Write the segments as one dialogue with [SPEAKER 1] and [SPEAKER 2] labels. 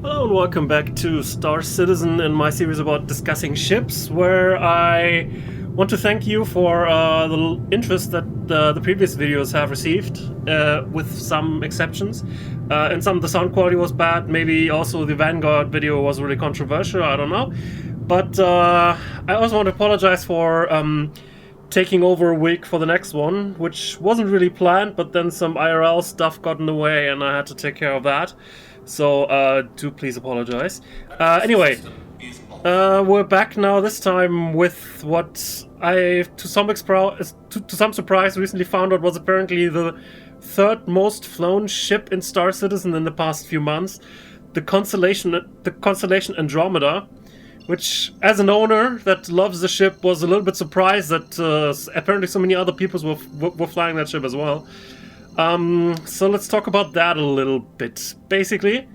[SPEAKER 1] Hello and welcome back to Star Citizen and my series about discussing ships, where I want to thank you for the interest that the previous videos have received, with some exceptions. And some of the sound quality was bad, maybe also the Vanguard video was really controversial, I don't know. But I also want to apologize for taking over a week for the next one, which wasn't really planned, but then some IRL stuff got in the way and I had to take care of that. So do please apologize. Anyway, we're back now, this time with what I, to some surprise, recently found out was apparently the third most flown ship in Star Citizen in the past few months, the Constellation Andromeda, which, as an owner that loves the ship, was a little bit surprised that apparently so many other people were flying that ship as well. So let's talk about that a little bit. Basically,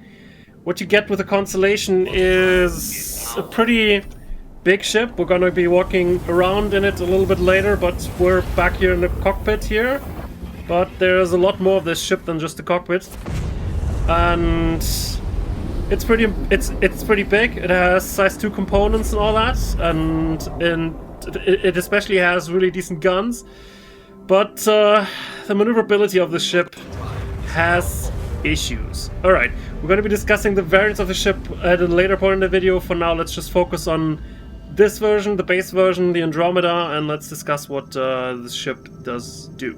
[SPEAKER 1] what you get with the Constellation is a pretty big ship. We're going to be walking around in it a little bit later, but we're back here in the cockpit here. But there's a lot more of this ship than just the cockpit. And it's pretty big. It has size 2 components and all that, and it especially has really decent guns. But the maneuverability of the ship has issues. Alright, we're going to be discussing the variants of the ship at a later point in the video. For now, let's just focus on this version, the base version, the Andromeda, and let's discuss what this ship does do.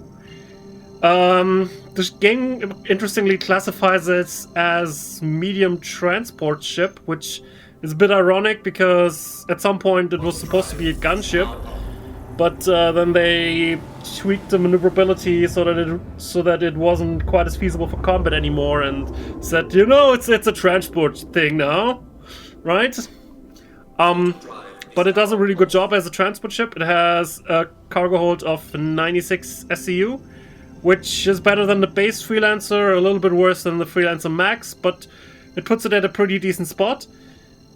[SPEAKER 1] The game interestingly classifies it as medium transport ship, which is a bit ironic because at some point it was supposed to be a gunship, but then they tweaked the maneuverability so that it wasn't quite as feasible for combat anymore, and said, you know, it's a transport thing now, right? But it does a really good job as a transport ship. It has a cargo hold of 96 SCU, which is better than the base Freelancer, a little bit worse than the Freelancer Max, but it puts it at a pretty decent spot.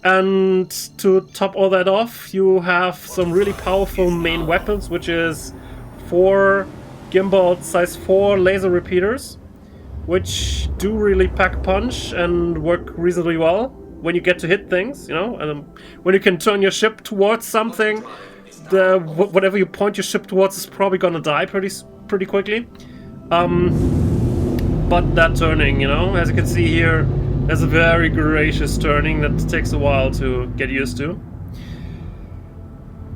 [SPEAKER 1] And to top all that off, you have some really powerful main weapons, which is 4 gimbal size 4 laser repeaters, which do really pack a punch and work reasonably well when you get to hit things, you know, and when you can turn your ship towards something, whatever you point your ship towards is probably gonna die pretty quickly. But that turning, you know, as you can see here, there's a very gracious turning that takes a while to get used to.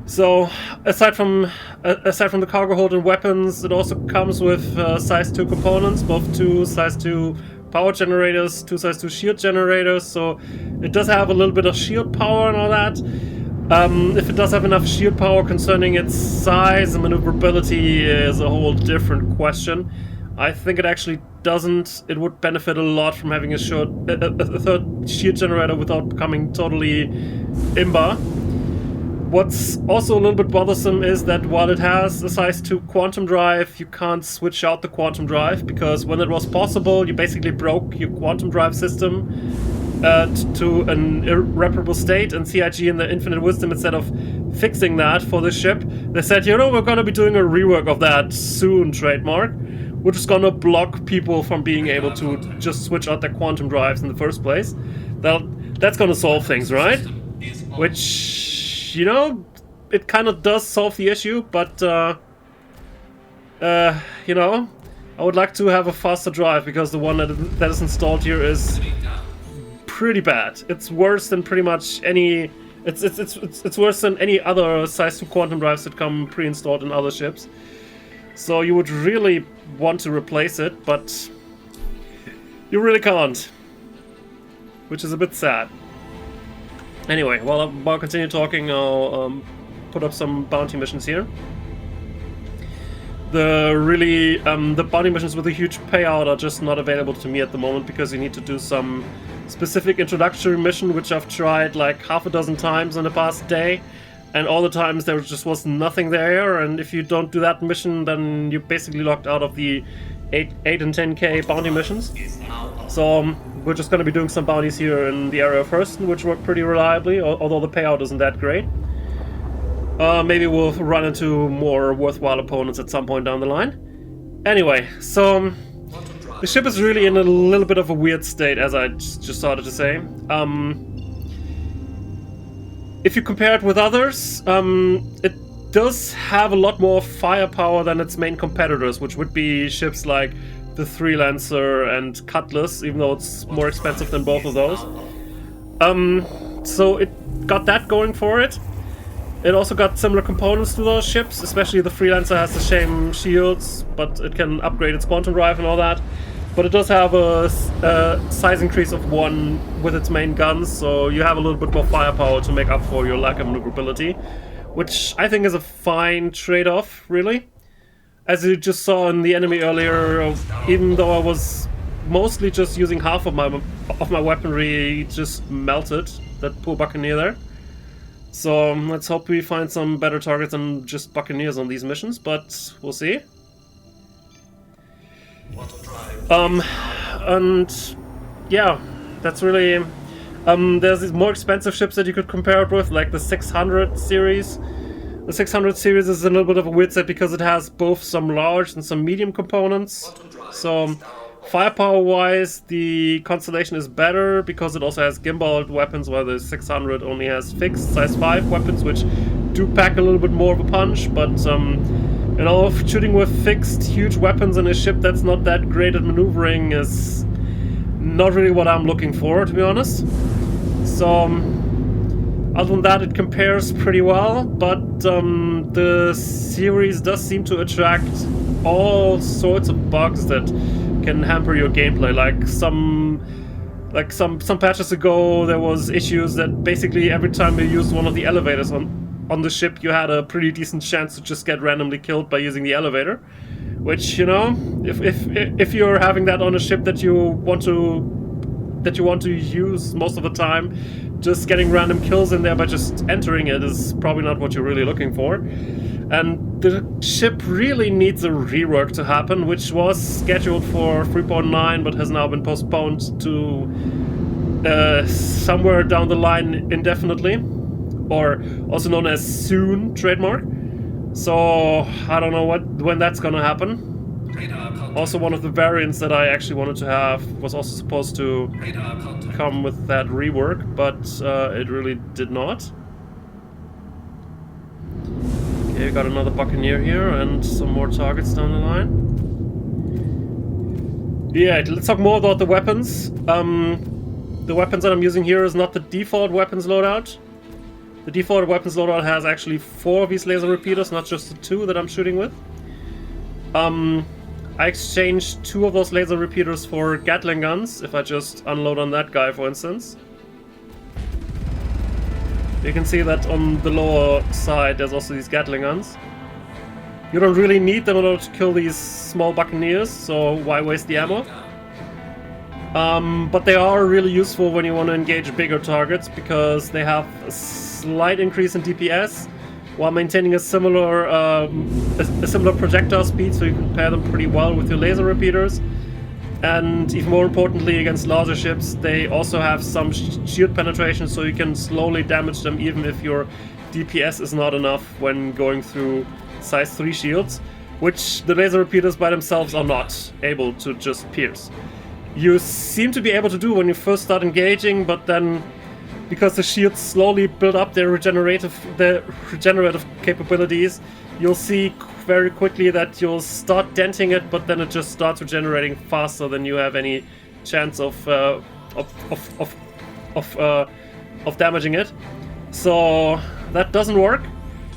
[SPEAKER 1] So, aside from the cargo hold and weapons, it also comes with size 2 components, both 2 size 2 power generators, 2 size 2 shield generators, so it does have a little bit of shield power and all that. If it does have enough shield power, concerning its size and maneuverability is a whole different question. I think it actually doesn't. It would benefit a lot from having a third shield generator without becoming totally imba. What's also a little bit bothersome is that while it has a size 2 quantum drive, you can't switch out the quantum drive, because when it was possible, you basically broke your quantum drive system to an irreparable state, and CIG in their infinite wisdom, instead of fixing that for this ship, they said, you know, we're going to be doing a rework of that soon, trademark, which is going to block people from being able to just switch out their quantum drives in the first place. That's going to solve things, right? Which, you know, it kind of does solve the issue, but you know, I would like to have a faster drive, because the one that is installed here is pretty bad. It's worse than pretty much any. It's worse than any other size 2 quantum drives that come pre-installed in other ships. So you would really want to replace it, but you really can't, which is a bit sad. Anyway, while I continue talking, I'll put up some bounty missions here. The bounty missions with a huge payout are just not available to me at the moment, because you need to do some specific introductory mission, which I've tried like half a dozen times in the past day, and all the times there just was nothing there, and if you don't do that mission, then you're basically locked out of the 8 and 10k bounty missions. So we're just going to be doing some bounties here in the area of Hurston, which work pretty reliably, although the payout isn't that great. Maybe we'll run into more worthwhile opponents at some point down the line. Anyway, so The ship is really in a little bit of a weird state, as I just started to say. If you compare it with others, it does have a lot more firepower than its main competitors, which would be ships like the Freelancer and Cutlass, even though it's more expensive than both of those. So it got that going for it. It also got similar components to those ships, especially the Freelancer has the same shields, but it can upgrade its quantum drive and all that. But it does have a size increase of 1 with its main guns, so you have a little bit more firepower to make up for your lack of maneuverability, which I think is a fine trade-off, really. As you just saw in the enemy earlier, even though I was mostly just using half of my weaponry, it just melted that poor Buccaneer there. So let's hope we find some better targets than just Buccaneers on these missions, but we'll see. And yeah, that's really... there's these more expensive ships that you could compare it with, like the 600 series. The 600 series is a little bit of a weird set because it has both some large and some medium components. So firepower-wise, the Constellation is better because it also has gimbaled weapons, while the 600 only has fixed size 5 weapons, which do pack a little bit more of a punch, but you know, shooting with fixed huge weapons in a ship that's not that great at maneuvering is not really what I'm looking for, to be honest. So other than that, it compares pretty well, but the series does seem to attract all sorts of bugs that can hamper your gameplay. Like some patches ago, there was issues that basically every time you used one of the elevators on the ship, you had a pretty decent chance to just get randomly killed by using the elevator. Which, you know, if you're having that on a ship that you want to use most of the time, just getting random kills in there by just entering it is probably not what you're really looking for. And the ship really needs a rework to happen, which was scheduled for 3.9 but has now been postponed to somewhere down the line indefinitely, or also known as soon trademark. So I don't know when that's gonna happen. Also, one of the variants that I actually wanted to have was also supposed to come with that rework, but it really did not. Okay, we got another Buccaneer here and some more targets down the line. Yeah, let's talk more about the weapons. The weapons that I'm using here is not the default weapons loadout. The default weapons loadout has actually 4 of these laser repeaters, not just the 2 that I'm shooting with. I exchanged 2 of those laser repeaters for Gatling guns, if I just unload on that guy, for instance. You can see that on the lower side there's also these Gatling guns. You don't really need them in order to kill these small Buccaneers, so why waste the ammo? But they are really useful when you want to engage bigger targets, because they have a slight increase in DPS while maintaining a similar projectile speed, so you can pair them pretty well with your laser repeaters. And even more importantly, against larger ships, they also have some shield penetration, so you can slowly damage them even if your DPS is not enough when going through size 3 shields, which the laser repeaters by themselves are not able to just pierce. You seem to be able to do when you first start engaging, but then because the shields slowly build up their regenerative capabilities, you'll see very quickly that you'll start denting it, but then it just starts regenerating faster than you have any chance of damaging it. So that doesn't work.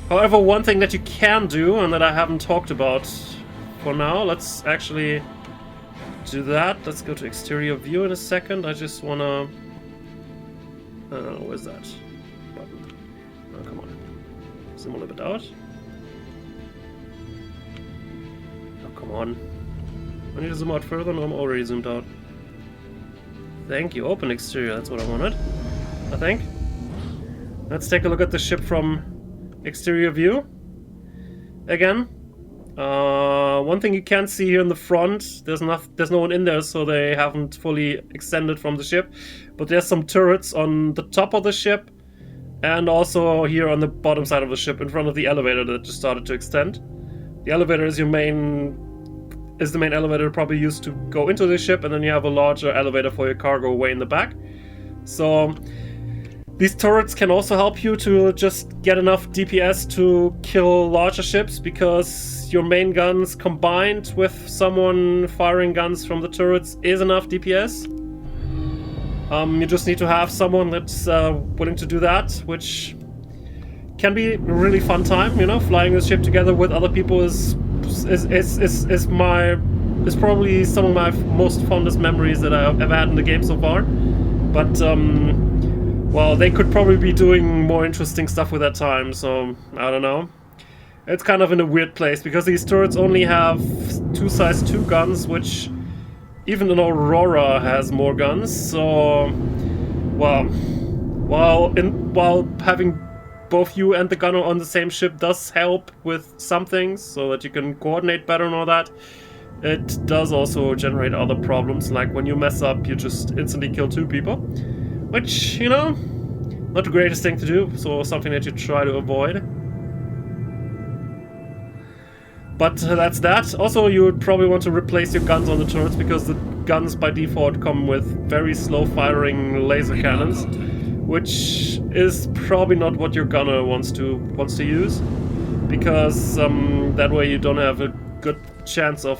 [SPEAKER 1] However, one thing that you can do, and that I haven't talked about for now, let's actually do that. Let's go to exterior view in a second. I just wanna... where's that button? Oh, come on. Zoom a little bit out. Oh, come on. I need to zoom out further. No, I'm already zoomed out. Thank you. Open exterior. That's what I wanted, I think. Let's take a look at the ship from exterior view again. One thing you can see here in the front, there's no one in there, so they haven't fully extended from the ship. But there's some turrets on the top of the ship, and also here on the bottom side of the ship in front of the elevator that just started to extend. The elevator is your main is the main elevator probably used to go into the ship, and then you have a larger elevator for your cargo way in the back. So these turrets can also help you to just get enough DPS to kill larger ships, because your main guns combined with someone firing guns from the turrets is enough DPS. You just need to have someone that's willing to do that, which can be a really fun time, you know. Flying this ship together with other people is probably some of my most fondest memories that I've ever had in the game so far. But well, they could probably be doing more interesting stuff with that time, so I don't know. It's kind of in a weird place, because these turrets only have 2 size 2 guns, which even an Aurora has more guns, so well, while having both you and the gunner on the same ship does help with some things, so that you can coordinate better and all that, it does also generate other problems, like when you mess up, you just instantly kill 2 people, which, you know, not the greatest thing to do, so something that you try to avoid. But that's that. Also, you would probably want to replace your guns on the turrets, because the guns by default come with very slow firing laser cannons, which is probably not what your gunner wants to use, because that way you don't have a good chance of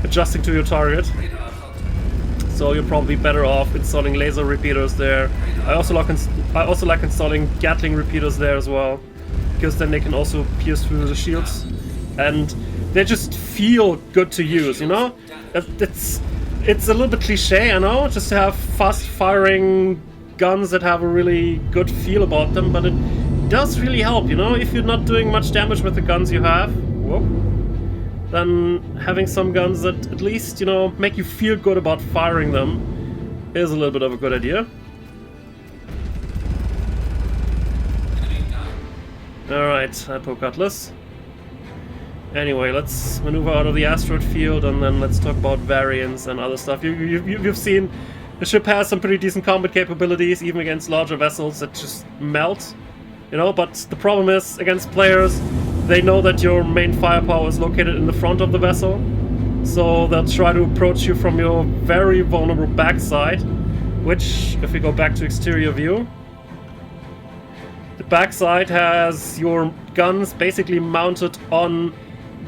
[SPEAKER 1] adjusting to your target. So you're probably better off installing laser repeaters there. I also like installing Gatling repeaters there as well, because then they can also pierce through the shields, and they just feel good to use, you know? It's a little bit cliche, I know, just to have fast-firing guns that have a really good feel about them, but it does really help, you know? If you're not doing much damage with the guns you have, then having some guns that at least, you know, make you feel good about firing them is a little bit of a good idea. Alright, Hypo Cutlass. Anyway, let's maneuver out of the asteroid field, and then let's talk about variants and other stuff. You've seen the ship has some pretty decent combat capabilities, even against larger vessels that just melt, you know, but the problem is, against players, they know that your main firepower is located in the front of the vessel, so they'll try to approach you from your very vulnerable backside, which, if we go back to exterior view, the backside has your guns basically mounted on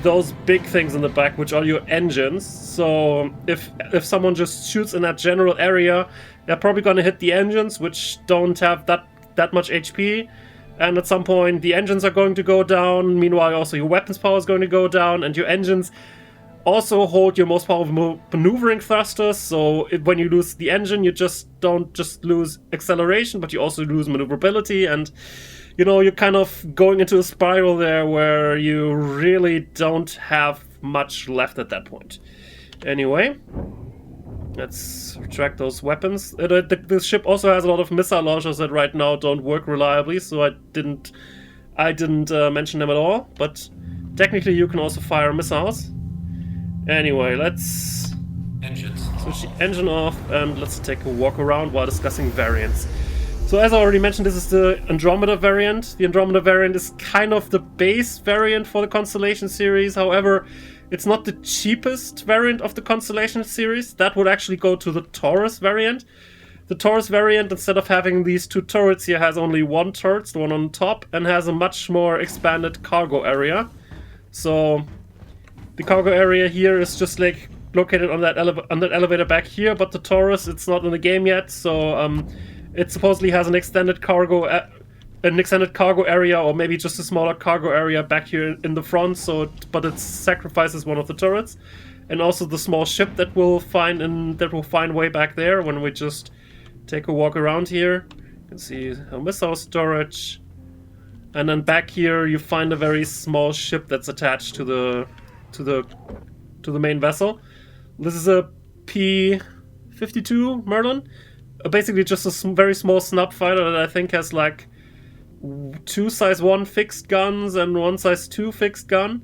[SPEAKER 1] those big things in the back, which are your engines. So if someone just shoots in that general area, they're probably going to hit the engines, which don't have that much HP, and at some point the engines are going to go down. Meanwhile, also your weapons power is going to go down, and your engines also hold your most powerful maneuvering thrusters, so when you lose the engine, you don't just lose acceleration, but you also lose maneuverability, and you know, you're kind of going into a spiral there where you really don't have much left at that point. Anyway, let's retract those weapons. The ship also has a lot of missile launchers that right now don't work reliably, so I didn't mention them at all, but technically you can also fire missiles. Anyway, let's switch the engine off and let's take a walk around while discussing variants. So as I already mentioned, this is the Andromeda variant. The Andromeda variant is kind of the base variant for the Constellation series. However, it's not the cheapest variant of the Constellation series. That would actually go to the Taurus variant. The Taurus variant, instead of having these 2 turrets here, has only 1 turret, the one on top, and has a much more expanded cargo area. So the cargo area here is just like located on that elevator back here, but the Taurus, it's not in the game yet, so it supposedly has an extended cargo area, or maybe just a smaller cargo area back here in the front. But it sacrifices one of the turrets, and also the small ship that we'll find way back there when we just take a walk around here. You can see a missile storage, and then back here you find a very small ship that's attached to the main vessel. This is a P-52 Merlin. Basically just a very small snub fighter that I think has like 2 size 1 fixed guns and 1 size 2 fixed gun.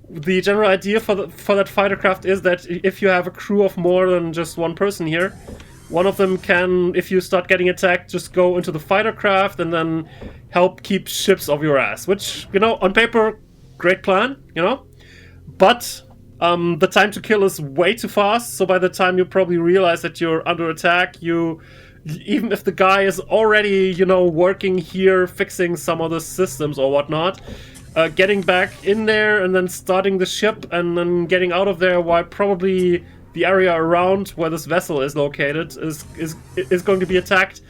[SPEAKER 1] The general idea for that fighter craft is that if you have a crew of more than just 1 person here, one of them can, if you start getting attacked, just go into the fighter craft and then help keep ships off your ass. Which, you know, on paper, great plan, you know? But The time to kill is way too fast, so by the time you probably realize that you're under attack, even if the guy is already, you know, working here, fixing some other systems or whatnot, getting back in there and then starting the ship and then getting out of there while probably the area around where this vessel is located is going to be attacked.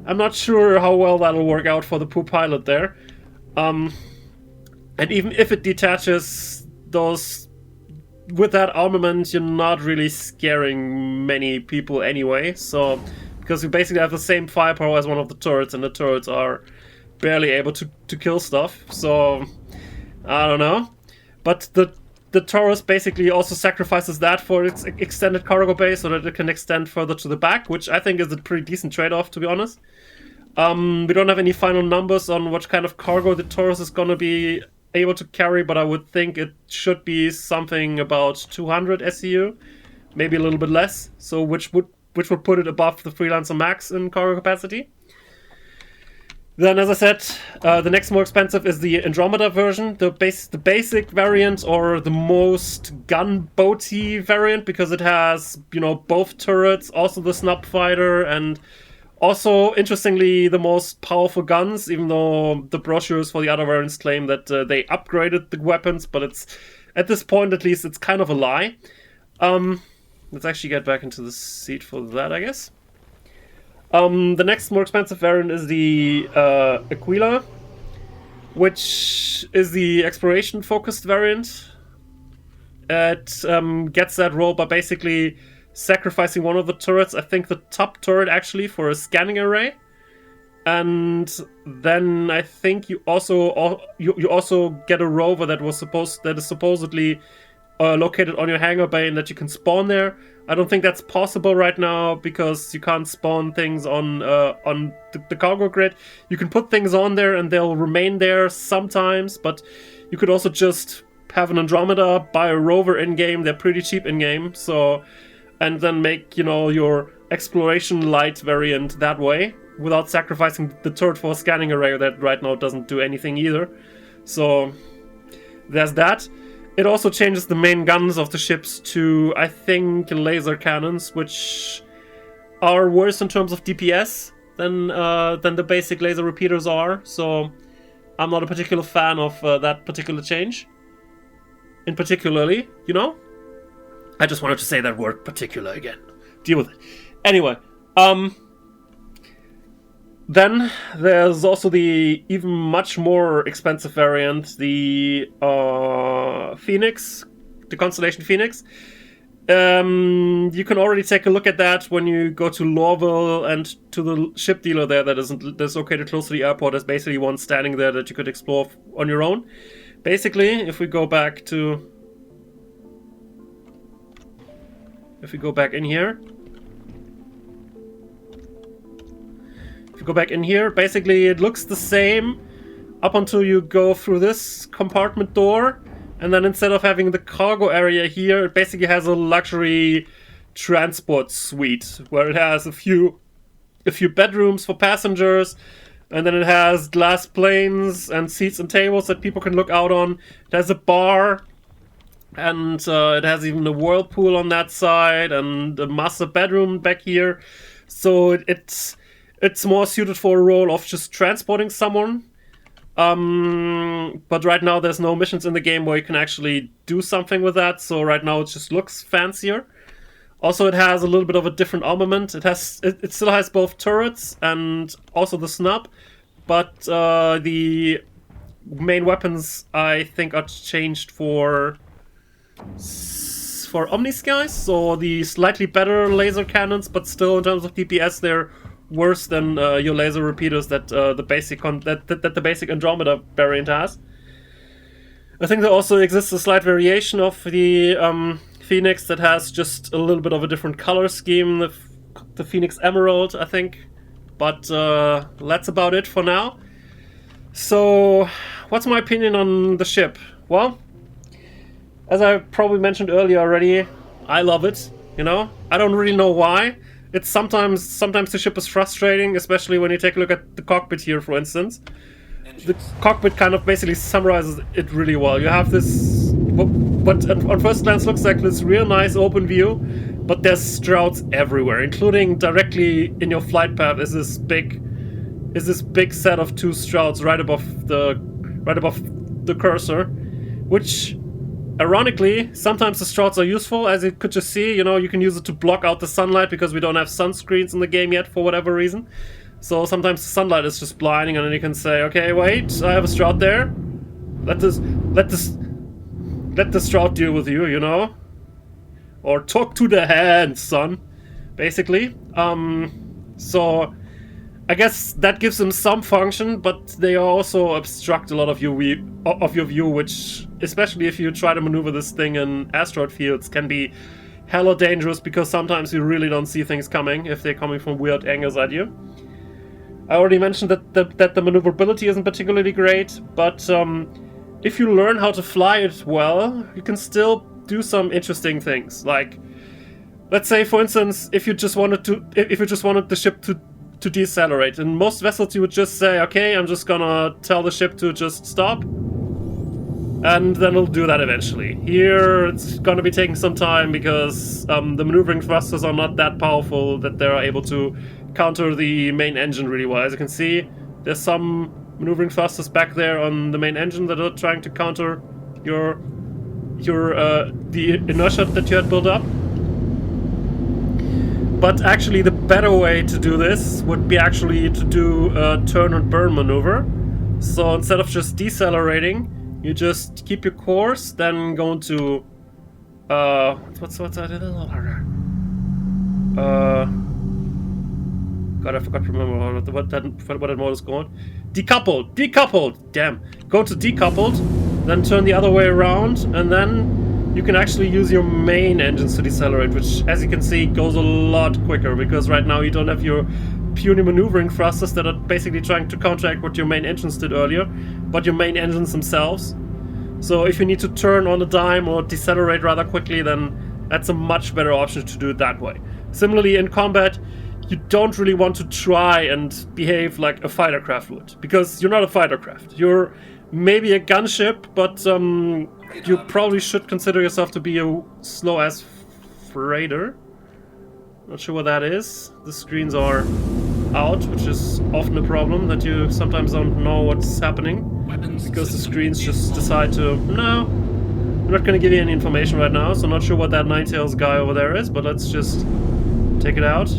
[SPEAKER 1] I'm not sure how well that'll work out for the poor pilot there. And even if it detaches those... With that armament, you're not really scaring many people anyway, so... Because you basically have the same firepower as one of the turrets, and the turrets are barely able to kill stuff, so... I don't know. But the Taurus basically also sacrifices that for its extended cargo bay, so that it can extend further to the back, which I think is a pretty decent trade-off, to be honest. We don't have any final numbers on what kind of cargo the Taurus is gonna be able to carry, but I would think it should be something about 200 SCU, maybe a little bit less, so which would put it above the Freelancer Max in cargo capacity. Then, as I said, the next more expensive is the Andromeda version, the basic variant, or the most gunboaty variant, because it has, you know, both turrets, also the snub fighter, and also, interestingly, the most powerful guns, even though the brochures for the other variants claim that they upgraded the weapons, but it's, at this point at least, it's kind of a lie. Let's actually get back into the seat for that, I guess. The next more expensive variant is the Aquila, which is the exploration-focused variant. It gets that role by basically sacrificing one of the turrets, I think the top turret actually, for a scanning array. And then I think you also get a rover that is supposedly located on your hangar bay and that you can spawn there. I don't think that's possible right now because you can't spawn things on the cargo grid. You can put things on there and they'll remain there sometimes, but you could also just have an Andromeda, buy a rover in-game. They're pretty cheap in-game, so... And then make, you know, your exploration light variant that way, without sacrificing the turret for a scanning array that right now doesn't do anything either. So, there's that. It also changes the main guns of the ships to, I think, laser cannons, which are worse in terms of DPS than the basic laser repeaters are. So, I'm not a particular fan of that particular change. In particularly, you know? I just wanted to say that word particular again. Deal with it. Anyway, then there's also the even much more expensive variant, the Phoenix, the Constellation Phoenix. You can already take a look at that when you go to Lorville and to the ship dealer there that's located close to the airport. There's basically one standing there that you could explore on your own. Basically, if we go back in here, basically it looks the same up until you go through this compartment door, and then instead of having the cargo area here, it basically has a luxury transport suite where it has a few bedrooms for passengers, and then it has glass planes and seats and tables that people can look out on. It has a bar. And it has even a whirlpool on that side and a master bedroom back here. So it's more suited for a role of just transporting someone. But right now there's no missions in the game where you can actually do something with that. So right now it just looks fancier. Also, it has a little bit of a different armament. It still has both turrets and also the snub. But the main weapons, I think, are changed for Omniskies, so the slightly better laser cannons, but still in terms of DPS they're worse than your laser repeaters that the basic Andromeda variant has. I think there also exists a slight variation of the Phoenix that has just a little bit of a different color scheme, the Phoenix Emerald, I think. But that's about it for now. So, what's my opinion on the ship? Well, as I probably mentioned earlier already, I love it, you know? I don't really know why. It's sometimes the ship is frustrating, especially when you take a look at the cockpit here, for instance. The cockpit kind of basically summarizes it really well. You have this what on first glance looks like this real nice open view, but there's Strouds everywhere, including directly in your flight path is this big set of 2 Strouds right above the cursor, which ironically sometimes the Strouds are useful, as you could just see. You know, you can use it to block out the sunlight because we don't have sunscreens in the game yet for whatever reason. So sometimes the sunlight is just blinding, and then you can say, okay, wait, I have a Stroud there. Let the Stroud deal with you, you know? Or talk to the hand, son. Basically. So I guess that gives them some function, but they also obstruct a lot of your view, which, especially if you try to maneuver this thing in asteroid fields, can be hella dangerous, because sometimes you really don't see things coming if they're coming from weird angles at you. I already mentioned that the maneuverability isn't particularly great, but if you learn how to fly it well, you can still do some interesting things. Like, let's say, for instance, if you just wanted the ship to decelerate, in most vessels you would just say, okay, I'm just gonna tell the ship to just stop, and then it'll do that eventually. Here it's gonna be taking some time because the maneuvering thrusters are not that powerful that they're able to counter the main engine really well. As you can see, there's some maneuvering thrusters back there on the main engine that are trying to counter the inertia that you had built up. But actually the better way to do this would be actually to do a turn and burn maneuver. So instead of just decelerating, you just keep your course, then go into what's that? God, I forgot to remember what that mode is called. Decoupled! Damn. Go to decoupled, then turn the other way around, and then you can actually use your main engines to decelerate, which, as you can see, goes a lot quicker, because right now you don't have your puny maneuvering thrusters that are basically trying to counteract what your main engines did earlier, but your main engines themselves. So if you need to turn on a dime or decelerate rather quickly, then that's a much better option to do it that way. Similarly, in combat, you don't really want to try and behave like a fighter craft would, because you're not a fighter craft. You're maybe a gunship, but you probably should consider yourself to be a slow-ass freighter. Not sure what that is. The screens are out, which is often a problem, that you sometimes don't know what's happening, because the screens just decide to, no, I'm not going to give you any information right now, so not sure what that Ninetales guy over there is, but let's just take it out.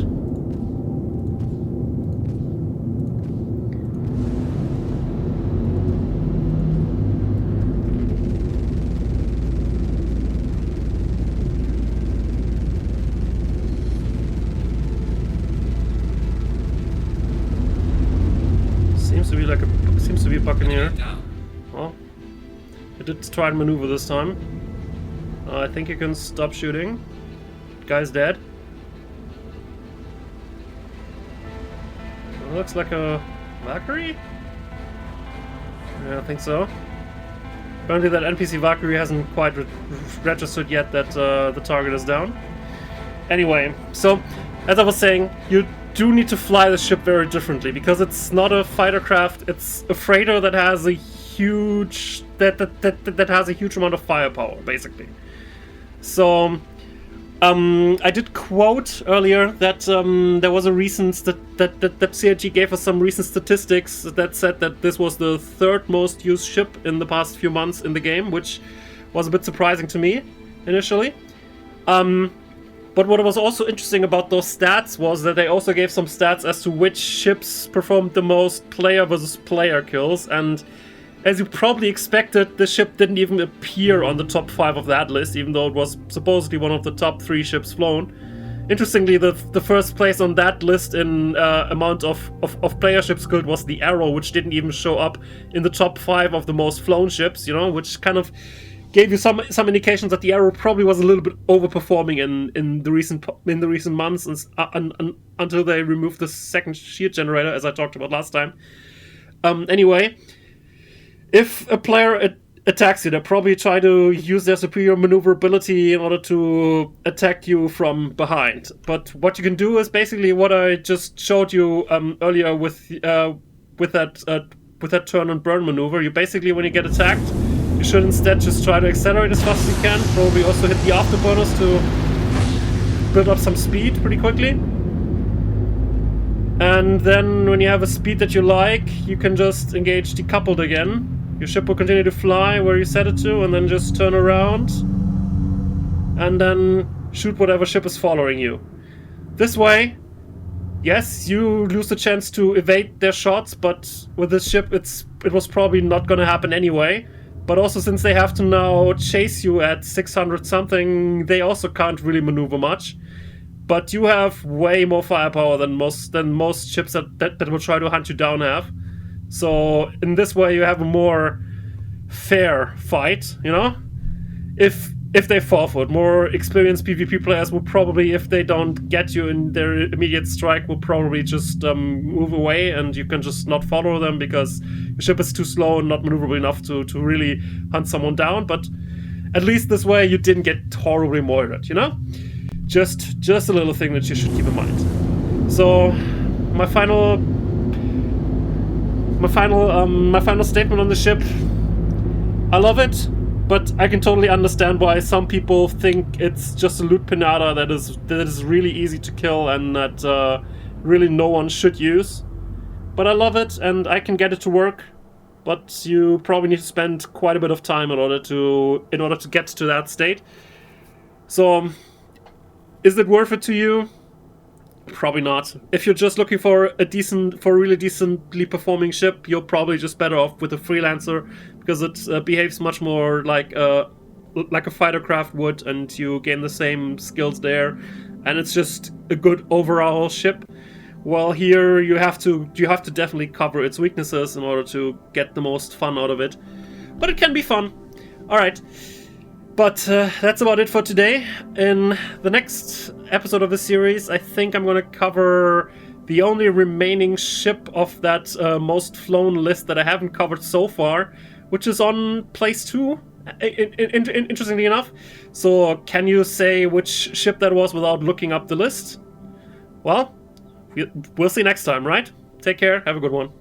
[SPEAKER 1] Seems to be a Buccaneer. Well, I did try and maneuver this time. I think you can stop shooting. Guy's dead. It looks like a Valkyrie? Yeah, I think so. Apparently that NPC Valkyrie hasn't quite registered yet that the target is down. Anyway, so as I was saying, you do need to fly the ship very differently, because it's not a fighter craft, it's a freighter that has a huge that has a huge amount of firepower, basically. So I did quote earlier that there was a recent that CIG gave us some recent statistics that said that this was the 3rd most used ship in the past few months in the game, which was a bit surprising to me initially. But what was also interesting about those stats was that they also gave some stats as to which ships performed the most player versus player kills, and as you probably expected, the ship didn't even appear on the top 5 of that list, even though it was supposedly one of the top 3 ships flown. Interestingly, the first place on that list in amount of player ships killed was the Arrow, which didn't even show up in the top 5 of the most flown ships, you know, which kind of gave you some indications that the Arrow probably was a little bit overperforming in the recent months, until they removed the second shield generator, as I talked about last time. Anyway, if a player attacks you, they probably try to use their superior maneuverability in order to attack you from behind. But what you can do is basically what I just showed you earlier with that turn and burn maneuver. You basically, when you get attacked, You should instead just try to accelerate as fast as you can. Probably also hit the afterburners to build up some speed pretty quickly. And then when you have a speed that you like, you can just engage decoupled again. Your ship will continue to fly where you set it to, and then just turn around and then shoot whatever ship is following you. This way, yes, you lose the chance to evade their shots, but with this ship it was probably not going to happen anyway. But also, since they have to now chase you at 600 something, they also can't really maneuver much. But you have way more firepower than most ships that will try to hunt you down have. So in this way, you have a more fair fight, you know? If they fall for it, more experienced PvP players will probably, if they don't get you in their immediate strike, will probably just move away, and you can just not follow them because your ship is too slow and not maneuverable enough to really hunt someone down. But at least this way, you didn't get horribly murdered, you know? Just a little thing that you should keep in mind. So my final statement on the ship: I love it, but I can totally understand why some people think it's just a loot pinata that is really easy to kill and that really no one should use. But I love it, and I can get it to work. But you probably need to spend quite a bit of time in order to get to that state. So, is it worth it to you? Probably not. If you're just looking for a really decently performing ship, you're probably just better off with a freelancer, because it behaves much more like a fighter craft would, and you gain the same skills there, and it's just a good overall ship. Well, here you have to definitely cover its weaknesses in order to get the most fun out of it. But it can be fun. All right. But that's about it for today. In the next episode of the series, I think I'm going to cover the only remaining ship of that most flown list that I haven't covered so far, which is on place 2, interestingly enough. So can you say which ship that was without looking up the list? Well, we'll see next time, right? Take care, have a good one.